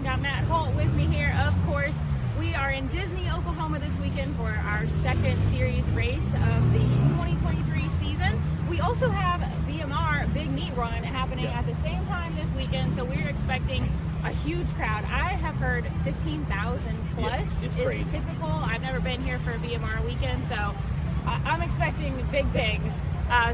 Got Matt Holt with me here, of course. We are in Disney, Oklahoma this weekend for our second series race of the 2023 season. We also have BMR Big Meat Run happening at the same time this weekend, so we're expecting a huge crowd. I have heard 15,000 plus is typical. I've never been here for a BMR weekend, so I'm expecting big things.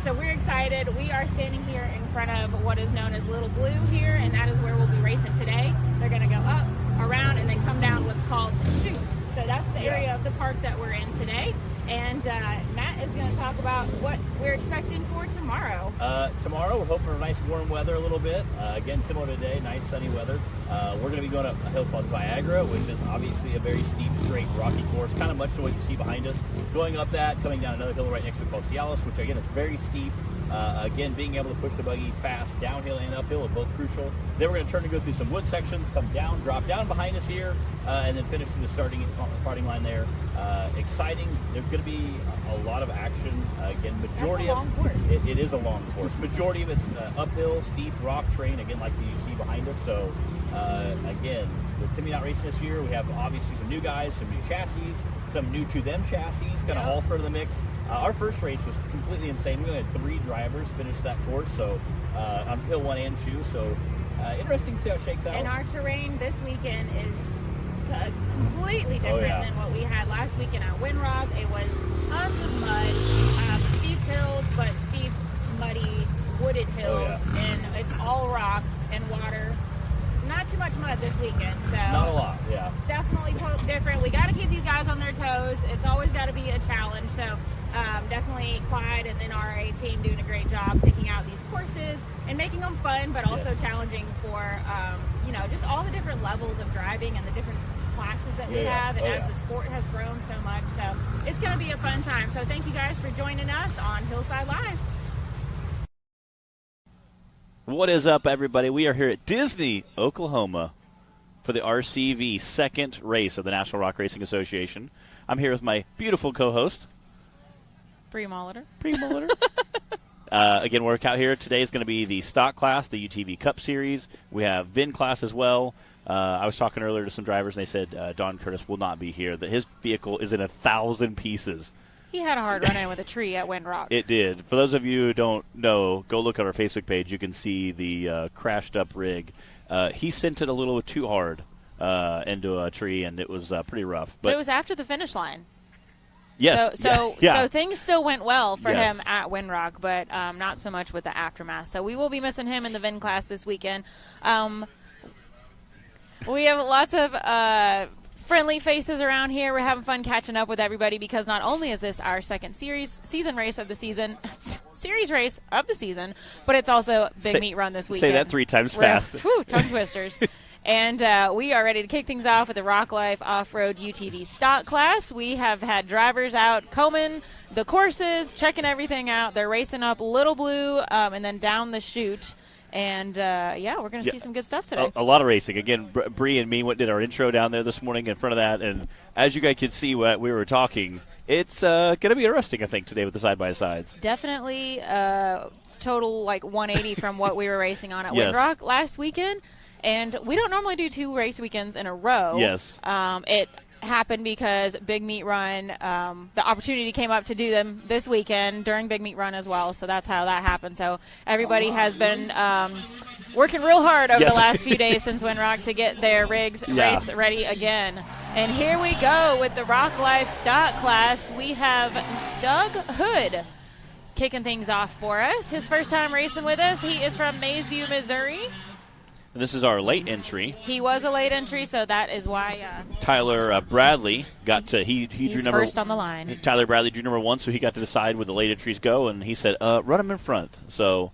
So we're excited. We are standing here in front of what is known as Little Blue here, and that is where we'll be racing today. They're going to go up, around, and then come down what's called the chute. So that's the area of the park that we're in today. And Matt is going to talk about what we're expecting for tomorrow. Tomorrow, we're hoping for nice warm weather a little bit. Again, similar to today, nice sunny weather. We're going to be going up a hill called Viagra, which is obviously a very steep, straight, rocky course, kind of much to what you see behind us. Going up that, coming down another hill right next to it called Cialis, which again is very steep. Again, being able to push the buggy fast downhill and uphill is both crucial. Then we're going to turn and go through some wood sections, come down, drop down behind us here, and then finish through the starting line there. Exciting. There's going to be a lot of action. Again, majority That's a long course. It is a long course. Majority of it's uphill, steep, rock terrain, again, like you see behind us. So, again, with Timmy not racing this year, we have obviously some new guys, some new chassis, some new to them chassis, kind of all thrown in the mix. Our first race was completely insane. We only had 3 drivers finish that course, so on hill 1 and 2. So interesting to see how it shakes out. And our terrain this weekend is completely different than what we had last weekend at Windrock. It was tons of mud, steep hills, but steep, muddy, wooded hills, and it's all rock and water. Not too much mud this weekend, so not a lot. Definitely totally different. We got to keep these guys on their toes. It's always got to be a challenge. So definitely Clyde and the NRRA team doing a great job picking out these courses and making them fun, but also challenging for just all the different levels of driving and the different classes that we have. And as the sport has grown so much, so it's going to be a fun time. So thank you guys for joining us on Hillside Live. What is up, everybody? We are here at Disney, Oklahoma for the RCV second race of the National Rock Racing Association. I'm here with my beautiful co-host, Bree Molitor. Again, workout here today is going to be the stock class, the UTV Cup Series. We have VIN class as well. I was talking earlier to some drivers, and they said Don Curtis will not be here, that his vehicle is in 1,000 pieces. He had a hard run-in with a tree at Windrock. It did. For those of you who don't know, go look at our Facebook page. You can see the crashed-up rig. He sent it a little too hard into a tree, and it was pretty rough. But it was after the finish line. Yes. So things still went well for him at Windrock, but not so much with the aftermath. So we will be missing him in the VIN class this weekend. We have lots of friendly faces around here. We're having fun catching up with everybody because not only is this our second season race of the season, series race of the season, but it's also Big Meat Run this weekend. Say that 3 times fast. Tongue twisters. And we are ready to kick things off with the Rock Life Off-Road UTV Stock Class. We have had drivers out combing the courses, checking everything out. They're racing up Little Blue and then down the chute. And, we're going to see some good stuff today. A lot of racing. Again, Bree and me did our intro down there this morning in front of that. And as you guys could see what we were talking, it's going to be interesting, I think, today with the side-by-sides. Definitely Total, 180 from what we were racing on at Windrock last weekend. And we don't normally do 2 race weekends in a row. Yes. It happened because Big Meat Run, the opportunity came up to do them this weekend during Big Meat Run as well. So that's how that happened. So everybody has been working real hard over the last few days since Windrock to get their rigs race ready again. And here we go with the Rock Life Stock Class. We have Doug Hood kicking things off for us. His first time racing with us. He is from Maysview, Missouri. This is our late entry. He was a late entry, so that is why Tyler Bradley got to he drew number first on the line. Tyler Bradley drew number 1, so he got to decide where the late entries go, and he said, "Run him in front." So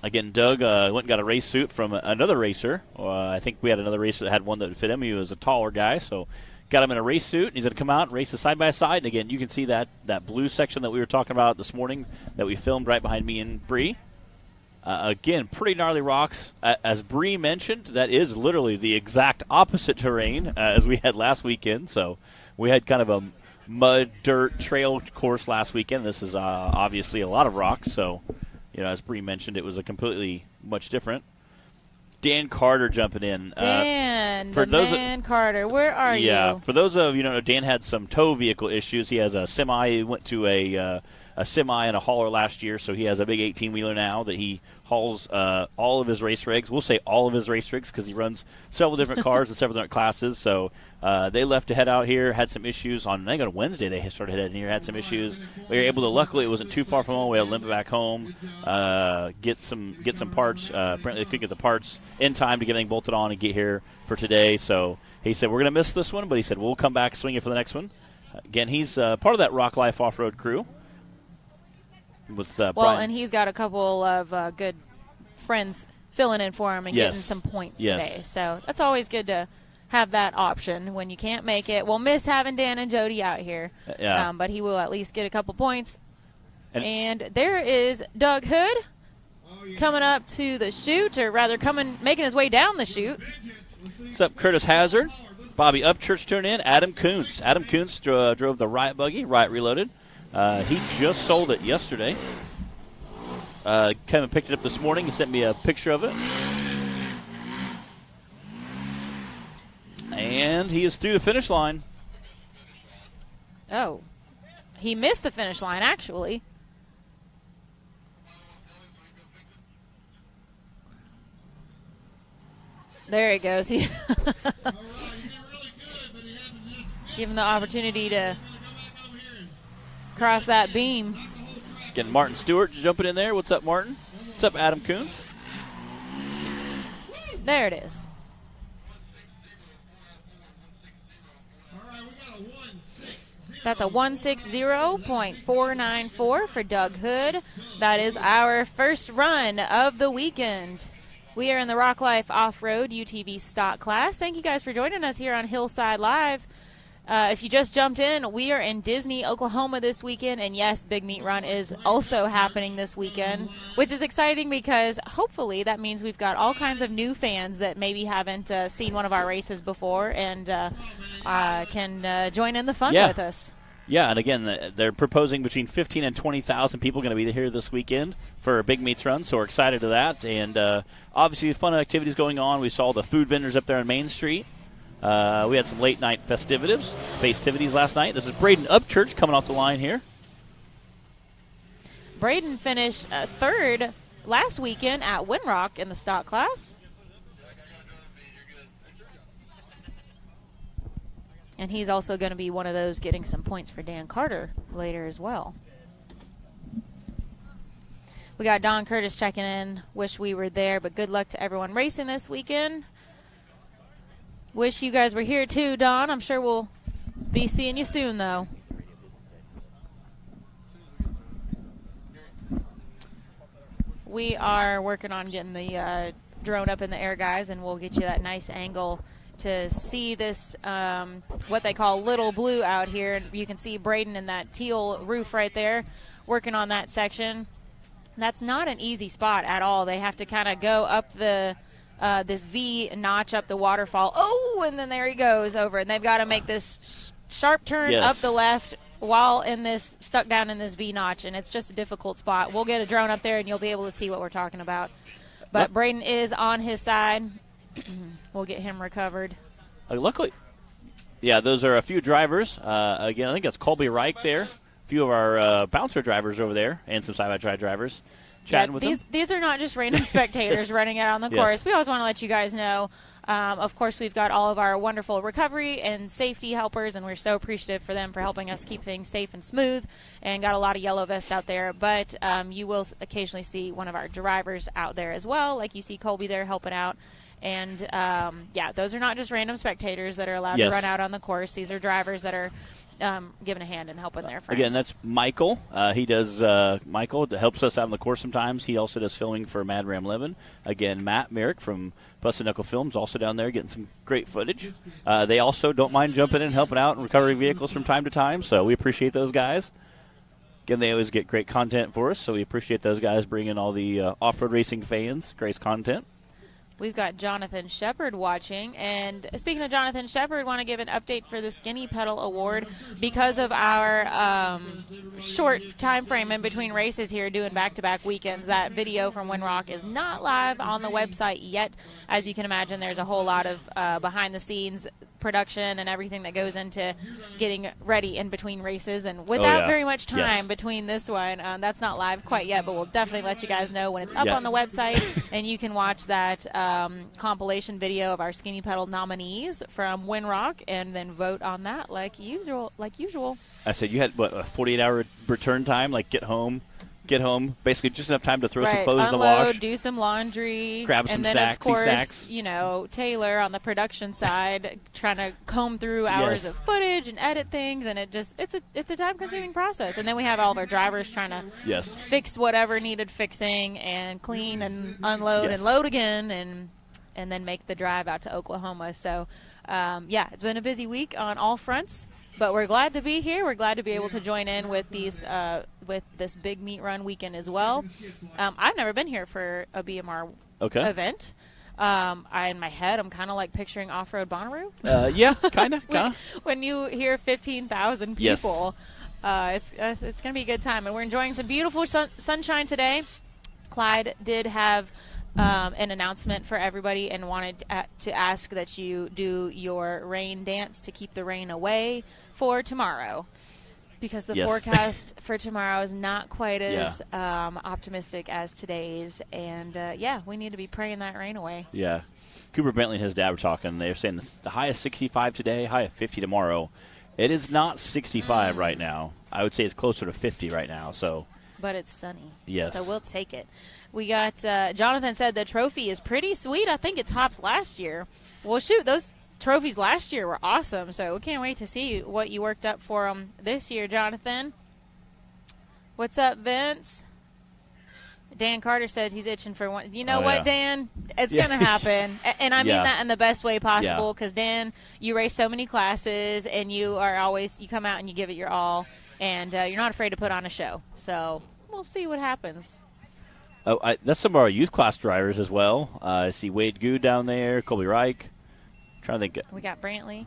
again, Doug went and got a race suit from another racer. I think we had another racer that had one that would fit him. He was a taller guy, so got him in a race suit. And he's going to come out and race the side by side. And again, you can see that blue section that we were talking about this morning that we filmed right behind me and Bree. Again, pretty gnarly rocks. As Bree mentioned, that is literally the exact opposite terrain as we had last weekend. So we had kind of a mud, dirt, trail course last weekend. This is obviously a lot of rocks. So, as Bree mentioned, it was a completely much different. Dan Carter jumping in. Dan, Carter, where are you? Yeah, for those of you who don't know, Dan had some tow vehicle issues. He has a semi. He went to a semi and a hauler last year, so he has a big 18-wheeler now that he hauls all of his race rigs. We'll say all of his race rigs because he runs several different cars in several different classes. So they left to head out here, had some issues on, I think on Wednesday they started heading here, had some issues. We were able to, luckily it wasn't too far from home, we had to limp it back home, get some parts. Apparently they couldn't get the parts in time to get everything bolted on and get here for today. So he said, we're going to miss this one, but he said, we'll come back swinging for the next one. Again, he's part of that Rock Life off-road crew. With Brian. And he's got a couple of good friends filling in for him and getting some points today. So that's always good to have that option when you can't make it. We'll miss having Dan and Jody out here, but he will at least get a couple points. And there is Doug Hood coming up to the chute, or rather making his way down the chute. What's up, Curtis Hazard? Bobby Upchurch turned in. Adam Kuntz. Adam Kuntz drove the Riot buggy, Riot Reloaded. He just sold it yesterday. Kevin picked it up this morning. He sent me a picture of it. And he is through the finish line. Oh. He missed the finish line, actually. There he goes. Give him the opportunity to cross that beam. Getting Martin Stewart jumping in there. What's up, Martin? What's up, Adam Kuntz? There it is. That's a 160.494 for Doug Hood. That is our first run of the weekend. We are in the Rock Life Off-Road UTV stock class. Thank you guys for joining us here on Hillside Live. If you just jumped in, we are in Disney, Oklahoma this weekend, and yes, Big Meat Run is also happening this weekend, which is exciting because hopefully that means we've got all kinds of new fans that maybe haven't seen one of our races before and can join in the fun with us. Yeah, and again, they're proposing between 15 and 20,000 people going to be here this weekend for Big Meats Run, so we're excited to that. And obviously, fun activities going on. We saw the food vendors up there on Main Street. We had some late-night festivities last night. This is Braden Upchurch coming off the line here. Braden finished third last weekend at Winrock in the stock class. And he's also going to be one of those getting some points for Dan Carter later as well. We got Don Curtis checking in. Wish we were there, but good luck to everyone racing this weekend. Wish you guys were here too, Don. I'm sure we'll be seeing you soon, though. We are working on getting the drone up in the air, guys, and we'll get you that nice angle to see this, what they call Little Blue out here. And you can see Braden in that teal roof right there working on that section. That's not an easy spot at all. They have to kind of go up the this V notch up the waterfall. Oh, and then there he goes over. And they've got to make this sharp turn up the left while stuck down in this V notch. And it's just a difficult spot. We'll get a drone up there and you'll be able to see what we're talking about. But Braden is on his side. We'll get him recovered. Luckily, those are a few drivers. Again, I think that's Colby Reich there. A few of our bouncer drivers over there and some side-by-side drivers. Chatting with them. These are not just random spectators running out on the course. We always want to let you guys know. Of course, we've got all of our wonderful recovery and safety helpers, and we're so appreciative for them for helping us keep things safe and smooth, and got a lot of yellow vests out there. But you will occasionally see one of our drivers out there as well, like you see Colby there helping out. And, those are not just random spectators that are allowed to run out on the course. These are drivers that are giving a hand and helping their friends. Again, that's Michael. He does Michael helps us out on the course sometimes. He also does filming for Mad Ram Lemon. Again, Matt Merrick from Busted Knuckle Films also down there getting some great footage. They also don't mind jumping in and helping out and recovering vehicles from time to time, so we appreciate those guys. Again, they always get great content for us, so we appreciate those guys bringing all the off-road racing fans great content. We've got Jonathan Shepard watching. And speaking of Jonathan Shepard, want to give an update for the Skinny Pedal Award. Because of our short time frame in between races here, doing back-to-back weekends, that video from Windrock is not live on the website yet. As you can imagine, there's a whole lot of behind-the-scenes production and everything that goes into getting ready in between races, and without very much time between this one, that's not live quite yet, but we'll definitely let you guys know when it's up on the website, and you can watch that compilation video of our Skinny Pedal nominees from Windrock and then vote on that like usual. I said you had what, a 48-hour return time, like get home, basically just enough time to throw some clothes in the wash, do some laundry, grab some and then snacks, of course, snacks. you know, Taylor on the production side trying to comb through hours of footage and edit things, and it's a time-consuming process. And then we have all of our drivers trying to fix whatever needed fixing and clean and unload and load again, and then make the drive out to Oklahoma. So, it's been a busy week on all fronts. But we're glad to be here. We're glad to be able to join in with these with this big meet run weekend as well. I've never been here for a BMR event. In my head, I'm kind of like picturing off-road Bonnaroo. Kind of. When you hear 15,000 people, it's going to be a good time. And we're enjoying some beautiful sunshine today. Clyde did have an announcement for everybody and wanted to ask that you do your rain dance to keep the rain away for tomorrow, because the forecast for tomorrow is not quite as optimistic as today's, and we need to be praying that rain away. Yeah. Cooper Bentley and his dad were talking. They're saying the high is 65 today, high of 50 tomorrow. It is not 65 right now. I would say it's closer to 50 right now. But it's sunny. Yes. So we'll take it. We got Jonathan said the trophy is pretty sweet. I think it tops last year. Well, shoot, those trophies last year were awesome, so we can't wait to see what you worked up for them this year, Jonathan. What's up, Vince? Dan Carter says he's itching for one. You know what, Dan? It's going to happen. And I mean that in the best way possible, because, Dan, you race so many classes, and you come out and you give it your all, and you're not afraid to put on a show. So we'll see what happens. That's some of our youth class drivers as well. I see Wade Good down there, Colby Reich. Trying to think. We got Brantley.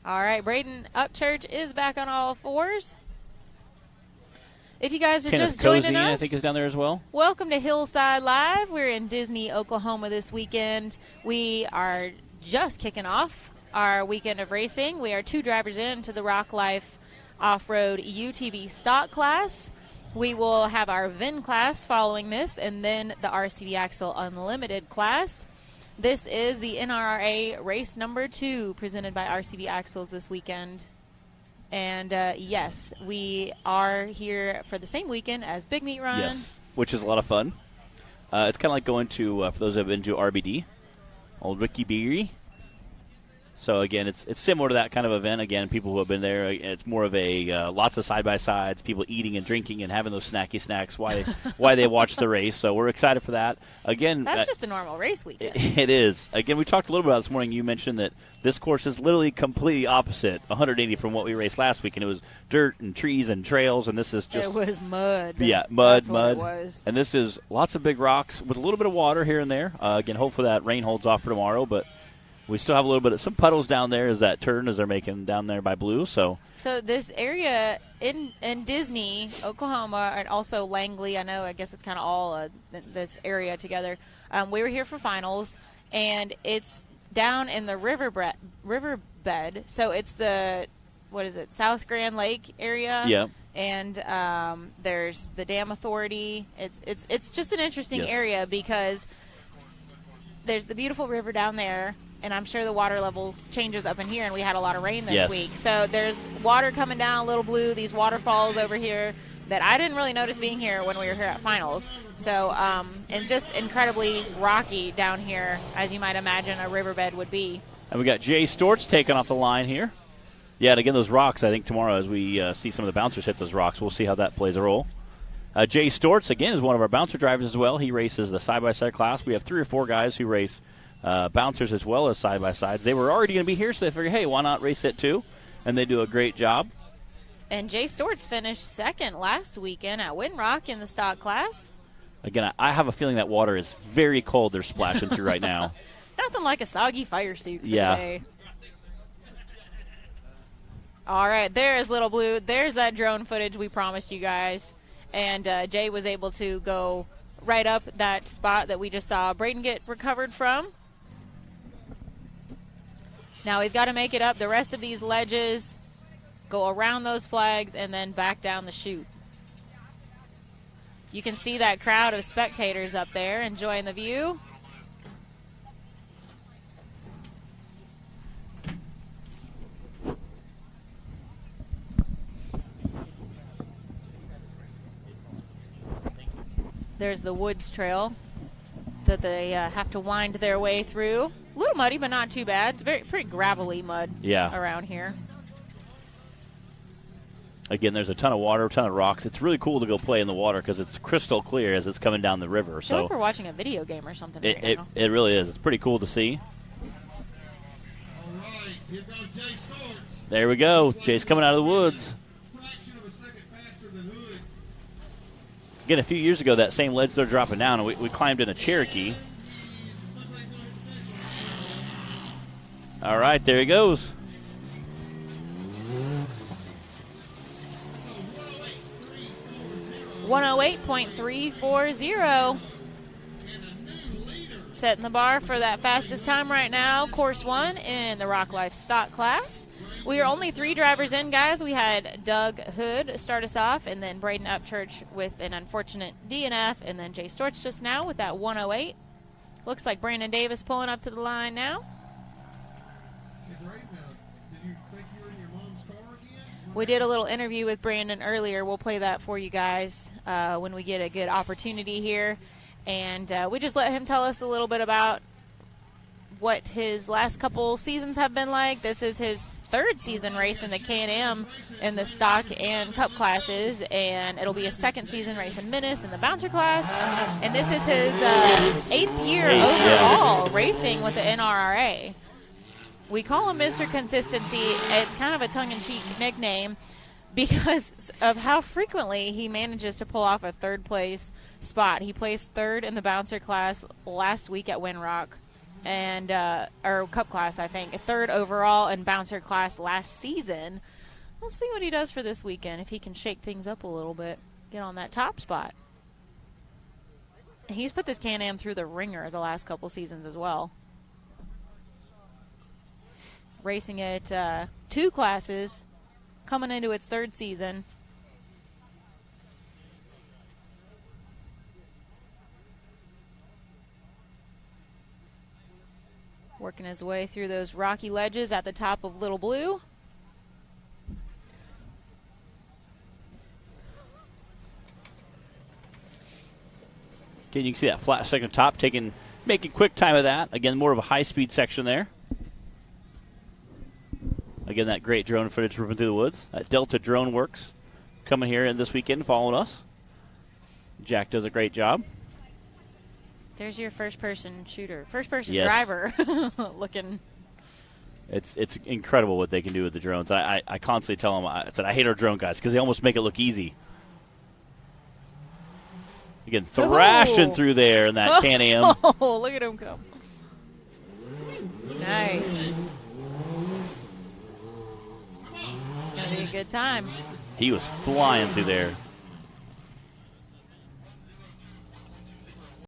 All right, Braden Upchurch is back on all fours. If you guys are just joining us, I think is down there as well. Welcome to Hillside Live. We're in Disney, Oklahoma this weekend. We are just kicking off our weekend of racing. We are 2 drivers into the Rock Life Off-Road UTV stock class. We will have our VIN class following this, and then the RCV Axle Unlimited class. This is the NRRA race number 2 presented by RCV Axles this weekend. And, yes, we are here for the same weekend as Big Meat Run. Yes, which is a lot of fun. It's kind of like going to, for those that have been to RBD, Old Ricky Beery. So, again, it's similar to that kind of event. Again, people who have been there, it's more of a lots of side-by-sides, people eating and drinking and having those snacky snacks why they watch the race. So we're excited for that. Again, that's just a normal race weekend. It is. Again, we talked a little bit about this morning. You mentioned that this course is literally completely opposite, 180 from what we raced last week, and it was dirt and trees and trails, and this is just... It was mud. Yeah, mud. That's what it was. And this is lots of big rocks with a little bit of water here and there. Again, hopefully that rain holds off for tomorrow, but... We still have a little bit of some puddles down there as that turn as they're making down there by Blue. So this area in Disney, Oklahoma, and also Langley, I guess it's kind of all this area together. We were here for finals, and it's down in the riverbed. So it's the, South Grand Lake area. Yeah. And there's the Dam Authority. It's just an interesting area because there's the beautiful river down there. And I'm sure the water level changes up in here, and we had a lot of rain this week. So there's water coming down Little Blue, these waterfalls over here that I didn't really notice being here when we were here at finals. So, and just incredibly rocky down here, as you might imagine a riverbed would be. And we got Jay Storts taking off the line here. Yeah, and again, those rocks, I think tomorrow as we see some of the bouncers hit those rocks, we'll see how that plays a role. Jay Storts, again, is one of our bouncer drivers as well. He races the side-by-side class. We have 3 or 4 guys who race bouncers as well as side-by-sides. They were already going to be here, so they figured, hey, why not race it too? And they do a great job. And Jay Storts finished second last weekend at Windrock in the stock class. Again, I have a feeling that water is very cold they're splashing through right now. Nothing like a soggy fire suit for Yeah. the day. All right, there's Little Blue. There's that drone footage we promised you guys. And Jay was able to go right up that spot that we just saw Braden get recovered from. Now he's got to make it up the rest of these ledges, go around those flags, and then back down the chute. You can see that crowd of spectators up there enjoying the view. There's the woods trail that they have to wind their way through. A little muddy, but not too bad. It's pretty gravelly mud around here. Again, there's a ton of water, a ton of rocks. It's really cool to go play in the water because it's crystal clear as it's coming down the river. I feel like we're watching a video game or something right now. It really is. It's pretty cool to see. All right, here goes Jay Storks. There we go. Jay's coming out of the woods. Fraction of a second faster than Hood. Again, a few years ago, that same ledge they're dropping down, and we climbed in a Cherokee. All right, there he goes. .108.340. Setting the bar for that fastest time right now. Course 1 in the Rock Life stock class. We are only 3 drivers in, guys. We had Doug Hood start us off, and then Braden Upchurch with an unfortunate DNF, and then Jay Storch just now with that 108. Looks like Brandon Davis pulling up to the line now. Hey, Braden, did you think you were in your mom's car again? We did a little interview with Brandon earlier. We'll play that for you guys when we get a good opportunity here. And we just let him tell us a little bit about what his last couple seasons have been like. This is his 3rd season race in the Can-Am in the stock and cup classes, and it'll be a 2nd season race in Menace in the bouncer class. And this is his 8th year overall racing with the NRRA. We call him Mr. Consistency. It's kind of a tongue-in-cheek nickname because of how frequently he manages to pull off a 3rd place spot. He placed 3rd in the bouncer class last week at Winrock, and or cup class, I think. 3rd overall in bouncer class last season. We'll see what he does for this weekend, if he can shake things up a little bit, get on that top spot. He's put this Can-Am through the ringer the last couple seasons as well. Racing at 2 classes, coming into its 3rd season. Working his way through those rocky ledges at the top of Little Blue. Again, you can see that flat second top, making quick time of that. Again, more of a high-speed section there. Again, that great drone footage ripping through the woods. That Delta Drone Works coming here this weekend, following us. Jack does a great job. There's your first-person shooter, first-person Yes. driver looking. It's incredible what they can do with the drones. I constantly tell them, I said, I hate our drone guys because they almost make it look easy. Again, thrashing through there in that Can-Am. Oh, look at him go. Nice. It's going to be a good time. He was flying through there.